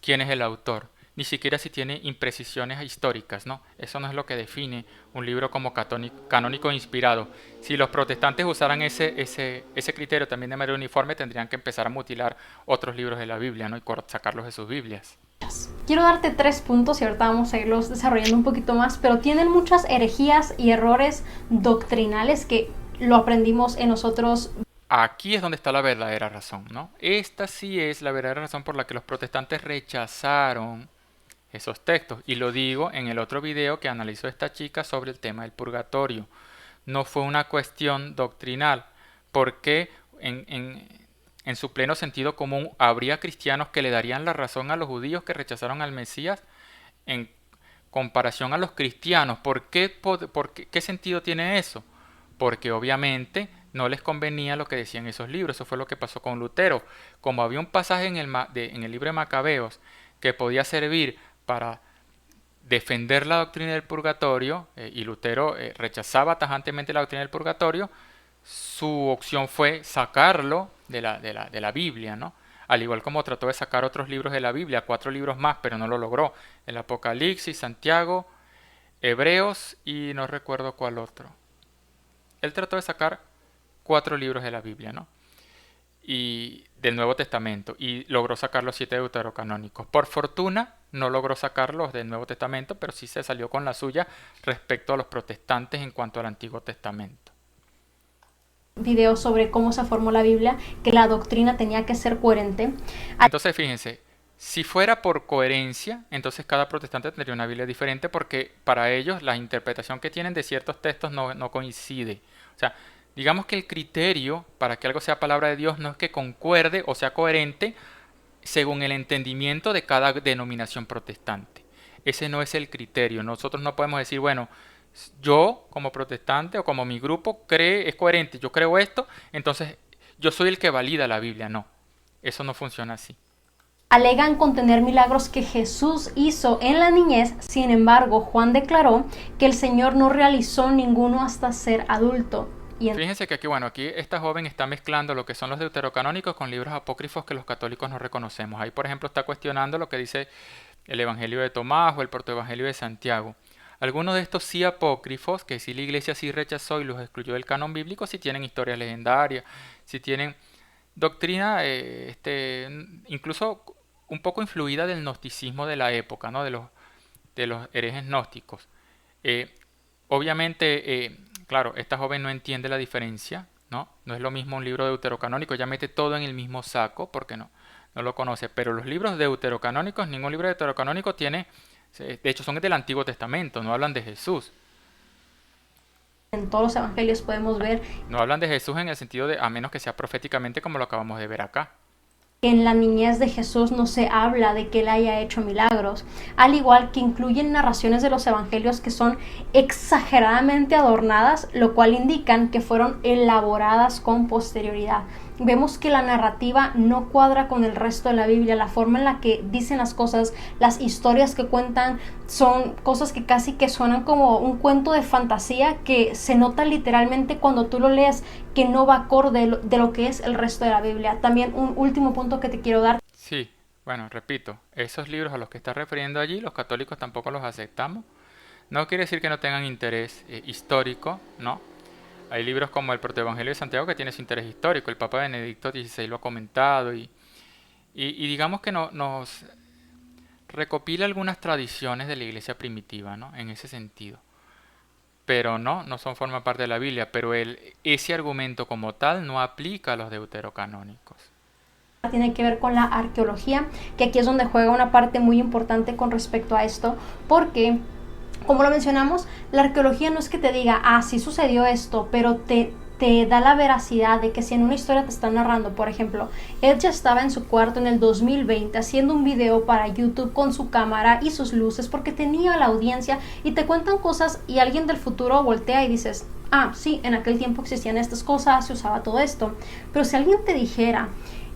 quién es el autor, ni siquiera si tiene imprecisiones históricas, ¿no? Eso no es lo que define un libro como canónico e inspirado. Si los protestantes usaran ese criterio también de manera uniforme, tendrían que empezar a mutilar otros libros de la Biblia, ¿no? Y sacarlos de sus Biblias. Quiero darte 3 puntos y ahorita vamos a irlos desarrollando un poquito más, pero tienen muchas herejías y errores doctrinales que lo aprendimos en nosotros. Aquí es donde está la verdadera razón, ¿no? Esta sí es la verdadera razón por la que los protestantes rechazaron esos textos. Y lo digo en el otro video que analizó esta chica sobre el tema del purgatorio. No fue una cuestión doctrinal, porque en su pleno sentido común habría cristianos que le darían la razón a los judíos que rechazaron al Mesías en comparación a los cristianos. ¿Qué sentido tiene eso? Porque obviamente no les convenía lo que decían esos libros. Eso fue lo que pasó con Lutero. Como había un pasaje en el libro de Macabeos que podía servir para defender la doctrina del purgatorio, y Lutero rechazaba tajantemente la doctrina del purgatorio, su opción fue sacarlo de la Biblia, ¿no? Al igual como trató de sacar otros libros de la Biblia, 4 libros más, pero no lo logró. El Apocalipsis, Santiago, Hebreos y no recuerdo cuál otro. Él trató de sacar 4 libros de la Biblia, ¿no? Y del Nuevo Testamento, y logró sacar los 7 deuterocanónicos. Por fortuna no logró sacar los del Nuevo Testamento, pero sí se salió con la suya respecto a los protestantes en cuanto al Antiguo Testamento. Video sobre cómo se formó la Biblia, que la doctrina tenía que ser coherente. Entonces fíjense, si fuera por coherencia, entonces cada protestante tendría una Biblia diferente, porque para ellos la interpretación que tienen de ciertos textos no coincide. O sea, digamos que el criterio para que algo sea palabra de Dios no es que concuerde o sea coherente según el entendimiento de cada denominación protestante. Ese no es el criterio. Nosotros no podemos decir, bueno, yo como protestante o como mi grupo es coherente, yo creo esto, entonces yo soy el que valida la Biblia. No, eso no funciona así. Alegan contener milagros que Jesús hizo en la niñez. Sin embargo, Juan declaró que el Señor no realizó ninguno hasta ser adulto. Fíjense que aquí esta joven está mezclando lo que son los deuterocanónicos con libros apócrifos que los católicos no reconocemos. Ahí, por ejemplo, está cuestionando lo que dice el Evangelio de Tomás o el Protoevangelio de Santiago. Algunos de estos sí apócrifos, que sí la iglesia sí rechazó y los excluyó del canon bíblico, sí tienen historias legendarias, sí tienen doctrina incluso un poco influida del gnosticismo de la época, ¿no? de los herejes gnósticos. Obviamente, claro, esta joven no entiende la diferencia, ¿no? No es lo mismo un libro deuterocanónico, ya mete todo en el mismo saco porque no lo conoce. Pero los libros deuterocanónicos, ningún libro deuterocanónico tiene, de hecho son del Antiguo Testamento, no hablan de Jesús. En todos los evangelios podemos ver. No hablan de Jesús en el sentido de, a menos que sea proféticamente como lo acabamos de ver acá. En la niñez de Jesús no se habla de que él haya hecho milagros, al igual que incluyen narraciones de los evangelios que son exageradamente adornadas, lo cual indican que fueron elaboradas con posterioridad. Vemos que la narrativa no cuadra con el resto de la Biblia, la forma en la que dicen las cosas, las historias que cuentan son cosas que casi que suenan como un cuento de fantasía, que se nota literalmente cuando tú lo lees que no va acorde de lo que es el resto de la Biblia. También un último punto que te quiero dar. Sí, bueno, repito, esos libros a los que está refiriendo allí, los católicos tampoco los aceptamos. No quiere decir que no tengan interés histórico, ¿no? Hay libros como el Protoevangelio de Santiago que tiene su interés histórico. El Papa Benedicto XVI lo ha comentado y digamos que nos recopila algunas tradiciones de la iglesia primitiva, ¿no? En ese sentido. Pero no forman parte de la Biblia. Pero ese argumento como tal no aplica a los deuterocanónicos. Tiene que ver con la arqueología, que aquí es donde juega una parte muy importante con respecto a esto, porque como lo mencionamos, la arqueología no es que te diga, sí sucedió esto, pero te da la veracidad de que si en una historia te están narrando, por ejemplo, él ya estaba en su cuarto en el 2020 haciendo un video para YouTube con su cámara y sus luces porque tenía la audiencia, y te cuentan cosas y alguien del futuro voltea y dices, sí, en aquel tiempo existían estas cosas, se usaba todo esto. Pero si alguien te dijera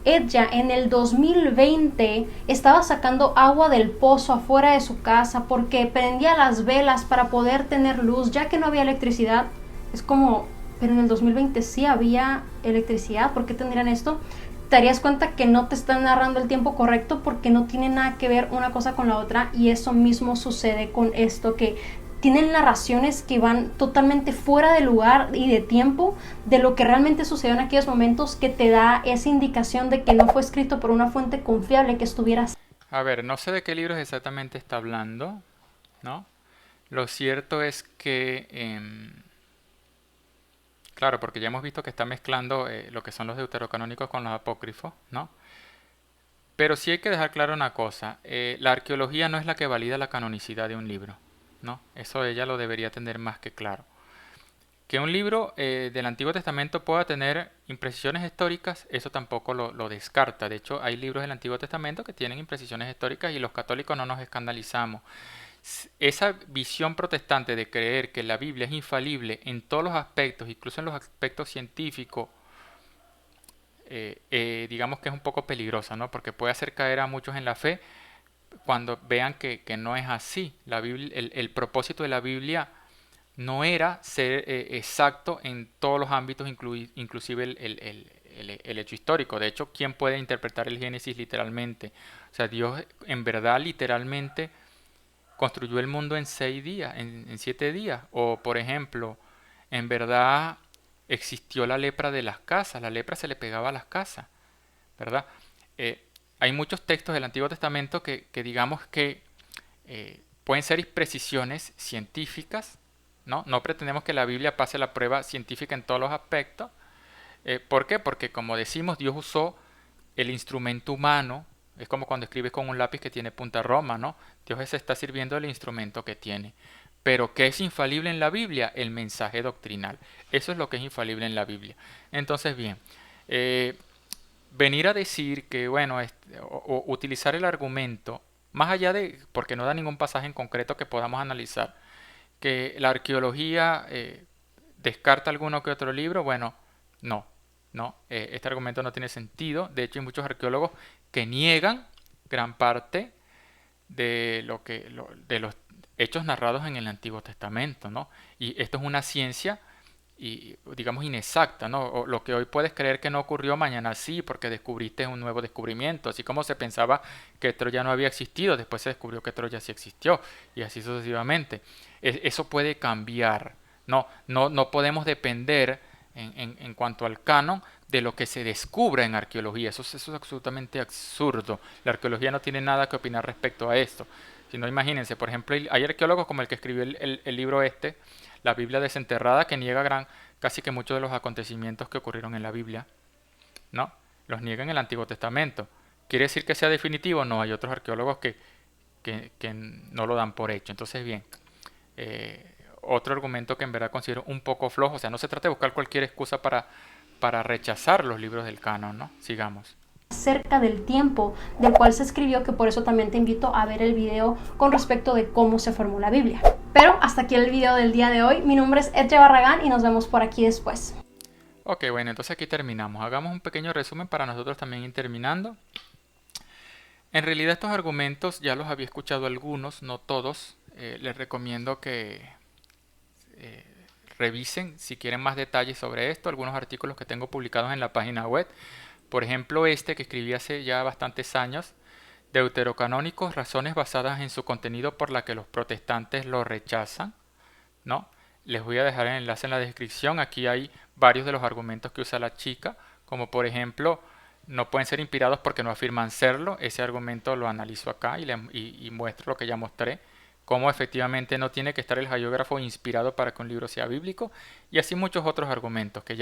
ella en el 2020 estaba sacando agua del pozo afuera de su casa porque prendía las velas para poder tener luz, ya que no había electricidad. Es como, pero en el 2020 sí había electricidad, ¿por qué tendrían esto? Te darías cuenta que no te están narrando el tiempo correcto porque no tiene nada que ver una cosa con la otra, y eso mismo sucede con esto, que tienen narraciones que van totalmente fuera de lugar y de tiempo de lo que realmente sucedió en aquellos momentos, que te da esa indicación de que no fue escrito por una fuente confiable que estuviera. A ver, no sé de qué libros exactamente está hablando, ¿no? Lo cierto es que, claro, porque ya hemos visto que está mezclando lo que son los deuterocanónicos con los apócrifos, ¿no? Pero sí hay que dejar claro una cosa, la arqueología no es la que valida la canonicidad de un libro, ¿no? Eso ella lo debería tener más que claro. Que un libro del Antiguo Testamento pueda tener imprecisiones históricas, eso tampoco lo descarta. De hecho, hay libros del Antiguo Testamento que tienen imprecisiones históricas y los católicos no nos escandalizamos. Esa visión protestante de creer que la Biblia es infalible en todos los aspectos, incluso en los aspectos científicos, digamos que es un poco peligrosa, ¿no? Porque puede hacer caer a muchos en la fe cuando vean que no es así. La Biblia, el propósito de la Biblia no era ser exacto en todos los ámbitos, inclusive el hecho histórico. De hecho, ¿quién puede interpretar el Génesis literalmente? O sea, Dios en verdad literalmente construyó el mundo en 6 días, en 7 días. O, por ejemplo, en verdad existió la lepra de las casas, la lepra se le pegaba a las casas, ¿verdad? Eh, Hay muchos textos del Antiguo Testamento que digamos que pueden ser imprecisiones científicas, ¿no? No pretendemos que la Biblia pase la prueba científica en todos los aspectos. ¿Por qué? Porque como decimos, Dios usó el instrumento humano. Es como cuando escribes con un lápiz que tiene punta roma, ¿no? Dios se está sirviendo del instrumento que tiene. Pero ¿qué es infalible en la Biblia? El mensaje doctrinal. Eso es lo que es infalible en la Biblia. Entonces, bien, eh, venir a decir que, bueno, o utilizar el argumento, más allá de, porque no da ningún pasaje en concreto que podamos analizar, que la arqueología descarta alguno que otro libro, bueno, no, no, este argumento no tiene sentido. De hecho, hay muchos arqueólogos que niegan gran parte de los hechos narrados en el Antiguo Testamento, ¿no? Y esto es una ciencia y digamos inexacta, ¿no? O lo que hoy puedes creer que no ocurrió, mañana sí, porque descubriste un nuevo descubrimiento, así como se pensaba que Troya no había existido, después se descubrió que Troya sí existió, y así sucesivamente. Eso puede cambiar, no podemos depender en cuanto al canon de lo que se descubra en arqueología, eso es absolutamente absurdo. La arqueología no tiene nada que opinar respecto a esto. Si no, imagínense, por ejemplo, hay arqueólogos como el que escribió el libro este, la Biblia desenterrada, que niega casi que muchos de los acontecimientos que ocurrieron en la Biblia, ¿no? Los niega en el Antiguo Testamento. ¿Quiere decir que sea definitivo? No, hay otros arqueólogos que no lo dan por hecho. Entonces, bien, otro argumento que en verdad considero un poco flojo, o sea, no se trata de buscar cualquier excusa para rechazar los libros del canon, ¿no? Sigamos. Cerca del tiempo del cual se escribió, que por eso también te invito a ver el video con respecto de cómo se formó la Biblia. Pero hasta aquí el video del día de hoy. Mi nombre es Edge Barragán y nos vemos por aquí después. Ok, bueno, entonces aquí terminamos. Hagamos un pequeño resumen para nosotros también ir terminando. En realidad estos argumentos ya los había escuchado algunos, no todos. Les recomiendo que eh, revisen si quieren más detalles sobre esto, algunos artículos que tengo publicados en la página web. Por ejemplo, este que escribí hace ya bastantes años, Deuterocanónicos, razones basadas en su contenido por la que los protestantes lo rechazan, ¿no? Les voy a dejar el enlace en la descripción. Aquí hay varios de los argumentos que usa la chica, como por ejemplo, no pueden ser inspirados porque no afirman serlo. Ese argumento lo analizo acá y muestro lo que ya mostré, cómo efectivamente no tiene que estar el hagiógrafo inspirado para que un libro sea bíblico, y así muchos otros argumentos que,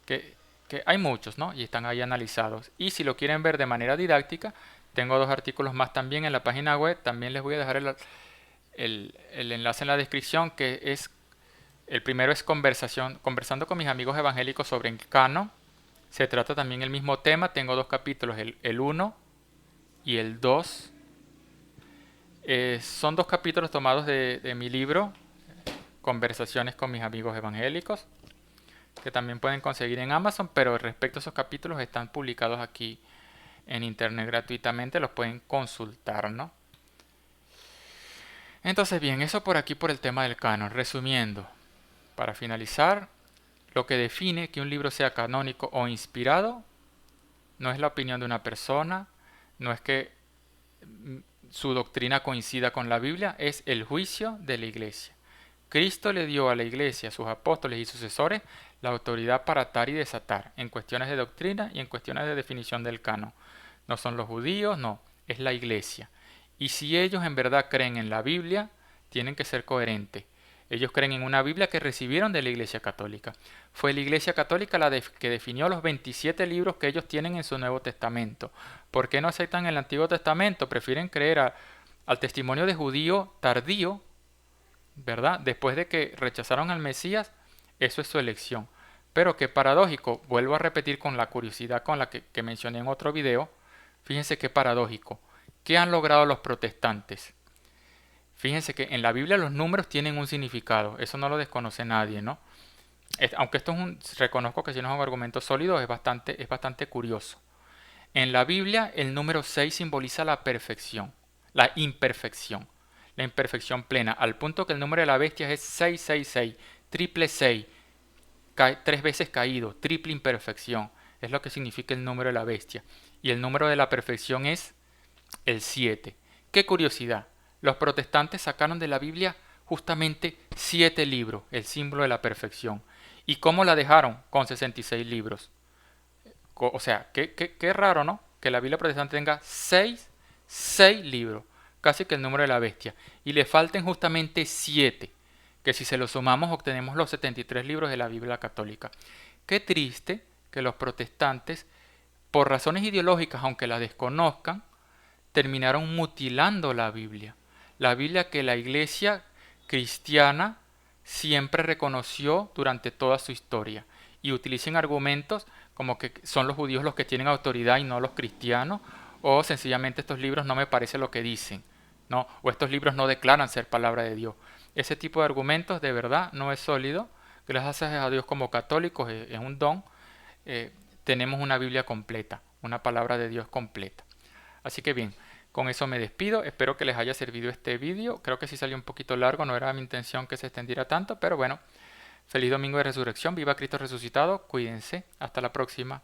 que hay muchos, ¿no? Y están ahí analizados. Y si lo quieren ver de manera didáctica, tengo 2 artículos más también en la página web. También les voy a dejar el enlace en la descripción, que es, el primero es conversando con mis amigos evangélicos sobre el canon. Se trata también el mismo tema. Tengo 2 capítulos, el 1 y el 2. Son 2 capítulos tomados de mi libro, Conversaciones con mis amigos evangélicos. que también pueden conseguir en Amazon, pero respecto a esos capítulos están publicados aquí en internet gratuitamente, los pueden consultar, ¿no? Entonces bien, eso por aquí por el tema del canon. Resumiendo, para finalizar, lo que define que un libro sea canónico o inspirado no es la opinión de una persona, no es que su doctrina coincida con la Biblia, es el juicio de la iglesia. Cristo le dio a la iglesia, a sus apóstoles y sucesores, la autoridad para atar y desatar en cuestiones de doctrina y en cuestiones de definición del canon. No son los judíos, no, es la iglesia. Y si ellos en verdad creen en la Biblia, tienen que ser coherentes. Ellos creen en una Biblia que recibieron de la Iglesia Católica. Fue la Iglesia Católica que definió los 27 libros que ellos tienen en su Nuevo Testamento. ¿Por qué no aceptan el Antiguo Testamento? Prefieren creer al testimonio de judío tardío, ¿verdad? Después de que rechazaron al Mesías, eso es su elección. Pero qué paradójico, vuelvo a repetir con la curiosidad con la que mencioné en otro video, fíjense qué paradójico. ¿Qué han logrado los protestantes? Fíjense que en la Biblia los números tienen un significado, eso no lo desconoce nadie, ¿no? Aunque esto reconozco que si no es un argumento sólido, es bastante curioso. En la Biblia el número 6 simboliza la perfección, la imperfección plena, al punto que el número de la bestia es 666, triple 6, tres veces caído, triple imperfección, es lo que significa el número de la bestia. Y el número de la perfección es el 7. ¡Qué curiosidad! Los protestantes sacaron de la Biblia justamente 7 libros, el símbolo de la perfección. ¿Y cómo la dejaron? Con 66 libros. O sea, qué raro, ¿no? Que la Biblia protestante tenga 6 libros, casi que el número de la bestia. Y le falten justamente 7, que si se los sumamos obtenemos los 73 libros de la Biblia católica. Qué triste que los protestantes, por razones ideológicas, aunque la desconozcan, terminaron mutilando la Biblia. La Biblia que la iglesia cristiana siempre reconoció durante toda su historia. Y utilicen argumentos como que son los judíos los que tienen autoridad y no los cristianos, o sencillamente estos libros no me parece lo que dicen, ¿no? O estos libros no declaran ser palabra de Dios. Ese tipo de argumentos de verdad no es sólido. Gracias a Dios como católicos es un don. Tenemos una Biblia completa, una palabra de Dios completa. Así que bien, con eso me despido. Espero que les haya servido este vídeo. Creo que sí salió un poquito largo, no era mi intención que se extendiera tanto, pero bueno. Feliz domingo de resurrección. Viva Cristo resucitado. Cuídense. Hasta la próxima.